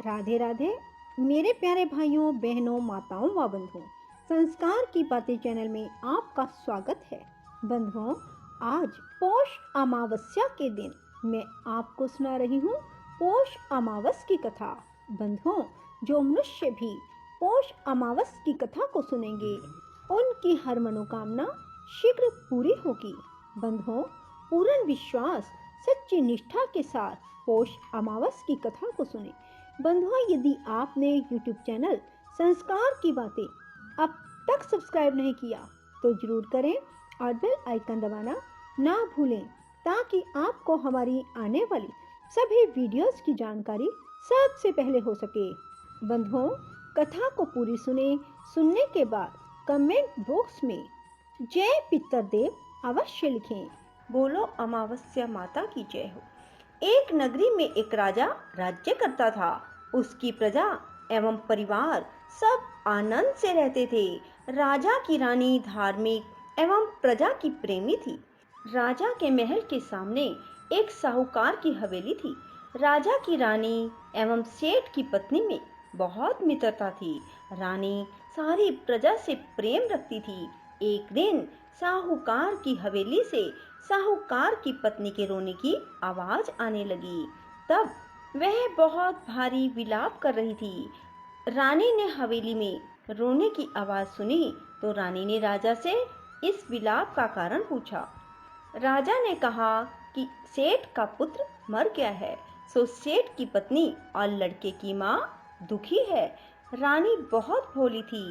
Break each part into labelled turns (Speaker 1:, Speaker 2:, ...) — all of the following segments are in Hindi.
Speaker 1: राधे राधे मेरे प्यारे भाइयों बहनों माताओं व बंधुओं, संस्कार की बातें चैनल में आपका स्वागत है। बंधुओं, आज पौष अमावस्या के दिन मैं आपको सुना रही हूँ पौष अमावस की कथा। बंधुओं, जो मनुष्य भी पौष अमावस की कथा को सुनेंगे उनकी हर मनोकामना शीघ्र पूरी होगी। बंधुओं, पूर्ण विश्वास सच्ची निष्ठा के साथ पौष अमावस की कथा को सुने। बंधुओं, यदि आपने YouTube चैनल संस्कार की बातें अब तक सब्सक्राइब नहीं किया तो जरूर करें और बेल आइकन दबाना ना भूलें, ताकि आपको हमारी आने वाली सभी वीडियोस की जानकारी सबसे पहले हो सके। बंधुओं, कथा को पूरी सुनने के बाद कमेंट बॉक्स में जय पितृदेव अवश्य लिखें। बोलो अमावस्या माता की जय हो। एक नगरी में एक राजा राज्य करता था। उसकी प्रजा एवं परिवार सब आनंद से रहते थे। राजा की रानी धार्मिक एवं प्रजा की प्रेमी थी। राजा के महल के सामने एक साहूकार की हवेली थी। राजा की रानी एवं सेठ की पत्नी में बहुत मित्रता थी। रानी सारी प्रजा से प्रेम रखती थी। एक दिन साहूकार की हवेली से साहूकार की पत्नी के रोने की आवाज आने लगी। तब वह बहुत भारी विलाप कर रही थी। रानी ने हवेली में रोने की आवाज सुनी तो रानी ने राजा से इस विलाप का कारण पूछा। राजा ने कहा कि सेठ का पुत्र मर गया है, सो सेठ की पत्नी और लड़के की माँ दुखी है। रानी बहुत भोली थी।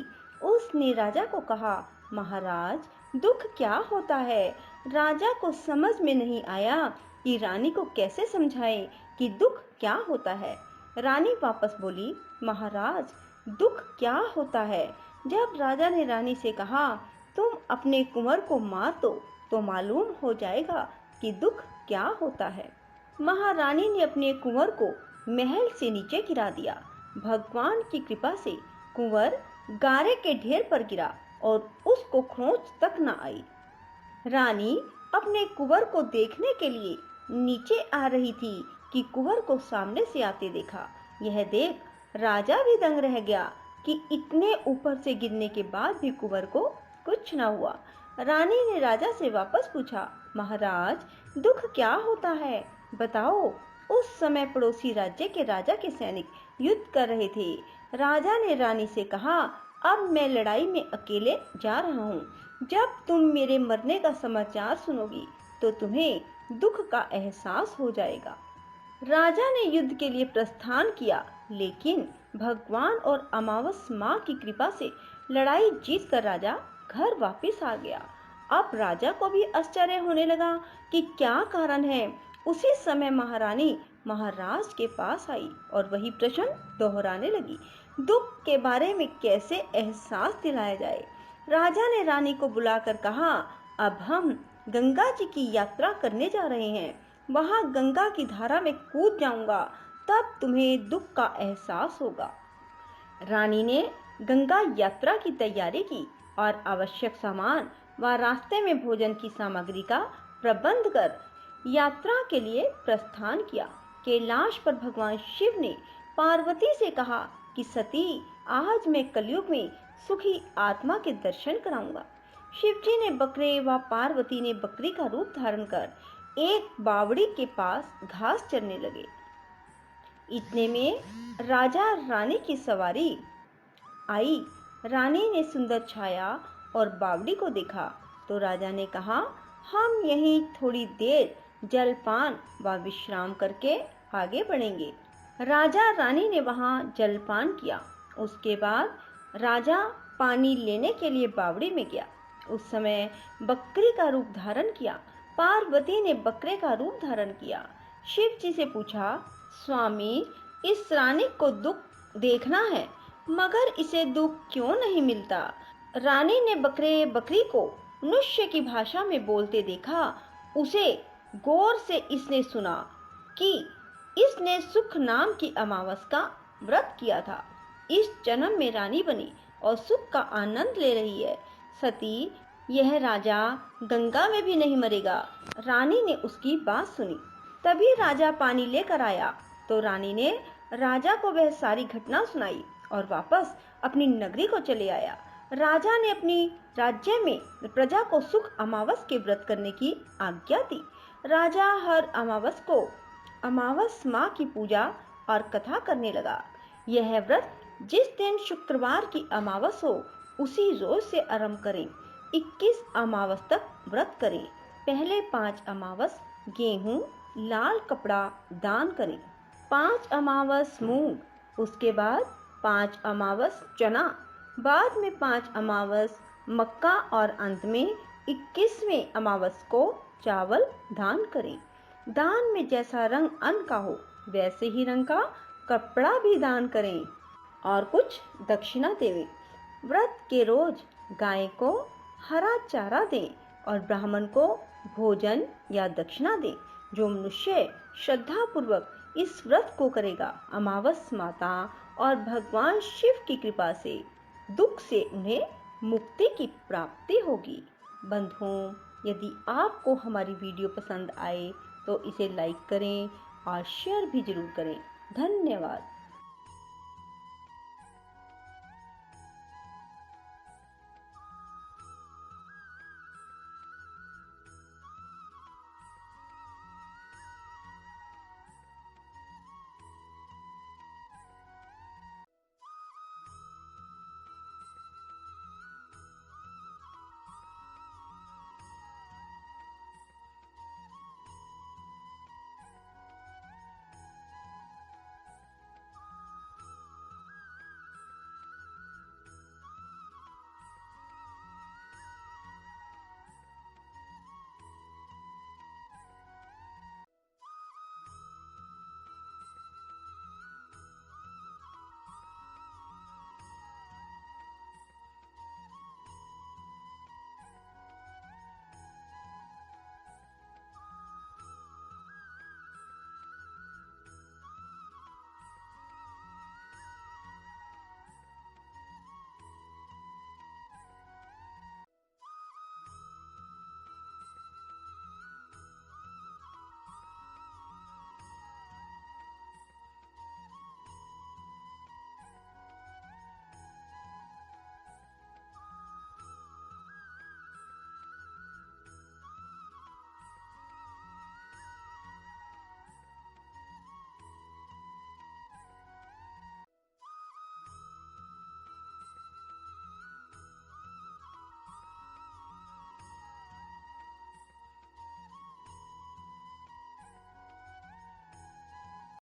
Speaker 1: उसने राजा को कहा, महाराज, दुख क्या होता है? राजा को समझ में नहीं आया कि रानी को कैसे समझाए कि दुख क्या होता है। रानी वापस बोली, महाराज, दुख क्या होता है? जब राजा ने रानी से कहा, तुम अपने कुंवर को मार दो तो मालूम हो जाएगा कि दुख क्या होता है। महारानी ने अपने कुंवर को महल से नीचे गिरा दिया। भगवान की कृपा से कुंवर गारे के ढेर पर गिरा और उसको खरोंच तक न आई। रानी अपने कुंवर को देखने के लिए नीचे आ रही थी कि कुंवर को सामने से आते देखा। यह देख राजा भी दंग रह गया कि इतने ऊपर से गिरने के बाद भी कुंवर को कुछ न हुआ। रानी ने राजा से वापस पूछा, महाराज, दुख क्या होता है? बताओ। उस समय पड़ोसी राज्य के राजा के सैनिक युद्ध कर रहे थे। राजा ने रानी से कहा, अब मैं लड़ाई में अकेले जा रहा हूँ। जब तुम मेरे मरने का समाचार सुनोगी तो तुम्हें दुख का एहसास हो जाएगा। राजा ने युद्ध के लिए प्रस्थान किया, लेकिन भगवान और अमावस माँ की कृपा से लड़ाई जीतकर राजा घर वापस आ गया। अब राजा को भी आश्चर्य होने लगा कि क्या कारण है। उसी समय महारानी महाराज के पास आई और वही प्रश्न दोहराने लगी, दुख के बारे में कैसे एहसास दिलाया जाए। राजा ने रानी को बुलाकर कहा, अब हम गंगा जी की यात्रा करने जा रहे हैं। वहां गंगा की धारा में कूद जाऊंगा, तब तुम्हें दुख का एहसास होगा। रानी ने गंगा यात्रा की तैयारी की और आवश्यक सामान व रास्ते में भोजन की सामग्री का प्रबंध कर यात्रा के लिए प्रस्थान किया। कैलाश पर भगवान शिव ने पार्वती से कहा कि सती, आज मैं कलयुग में सुखी आत्मा के दर्शन कराऊंगा। शिवजी ने बकरे व पार्वती ने बकरी का रूप धारण कर एक बावड़ी के पास घास चरने लगे। इतने में राजा रानी की सवारी आई। रानी ने सुंदर छाया और बावड़ी को देखा तो राजा ने कहा, हम यहीं थोड़ी देर जलपान व विश्राम करके आगे बढ़ेंगे। राजा रानी ने वहां जलपान किया। उसके बाद राजा पानी लेने के लिए बावड़ी में गया। उस समय बकरी का रूप धारण किया। पार्वती ने बकरे का रूप धारण किया। शिव जी से पूछा, स्वामी, इस रानी को दुख देखना है, मगर इसे दुख क्यों नहीं मिलता? रानी ने बकरी को मनुष्य की भाषा में बोलते देखा। उसे गौर से इसने सुना कि इसने सुख नाम की अमावस का व्रत किया था। इस जन्म में रानी बनी और सुख का आनंद ले रही है। सती, यह राजा गंगा में भी नहीं मरेगा। रानी ने उसकी बात सुनी। तभी राजा पानी लेकर आया तो रानी ने
Speaker 2: राजा को वह सारी घटना सुनाई और वापस अपनी नगरी को चले आया। राजा ने अपनी राज्य में प्रजा को सुख अमावस के व्रत करने की आज्ञा दी। राजा हर अमावस माँ की पूजा और कथा करने लगा। यह व्रत जिस दिन शुक्रवार की अमावस हो उसी रोज से आरंभ करें। 21 अमावस तक व्रत करें। पहले 5 अमावस गेहूं लाल कपड़ा दान करें, 5 अमावस मूंग, उसके बाद 5 अमावस चना, बाद में 5 अमावस मक्का और अंत में 21वें अमावस को चावल दान करें। दान में जैसा रंग अन्न का हो वैसे ही रंग का कपड़ा भी दान करें और कुछ दक्षिणा देवें। व्रत के रोज गाय को हरा चारा दें और ब्राह्मण को भोजन या दक्षिणा दें। जो मनुष्य श्रद्धा पूर्वक इस व्रत को करेगा, अमावस माता और भगवान शिव की कृपा से दुख से उन्हें मुक्ति की प्राप्ति होगी। बंधुओं, यदि आपको हमारी वीडियो पसंद आए तो इसे लाइक करें और शेयर भी जरूर करें। धन्यवाद।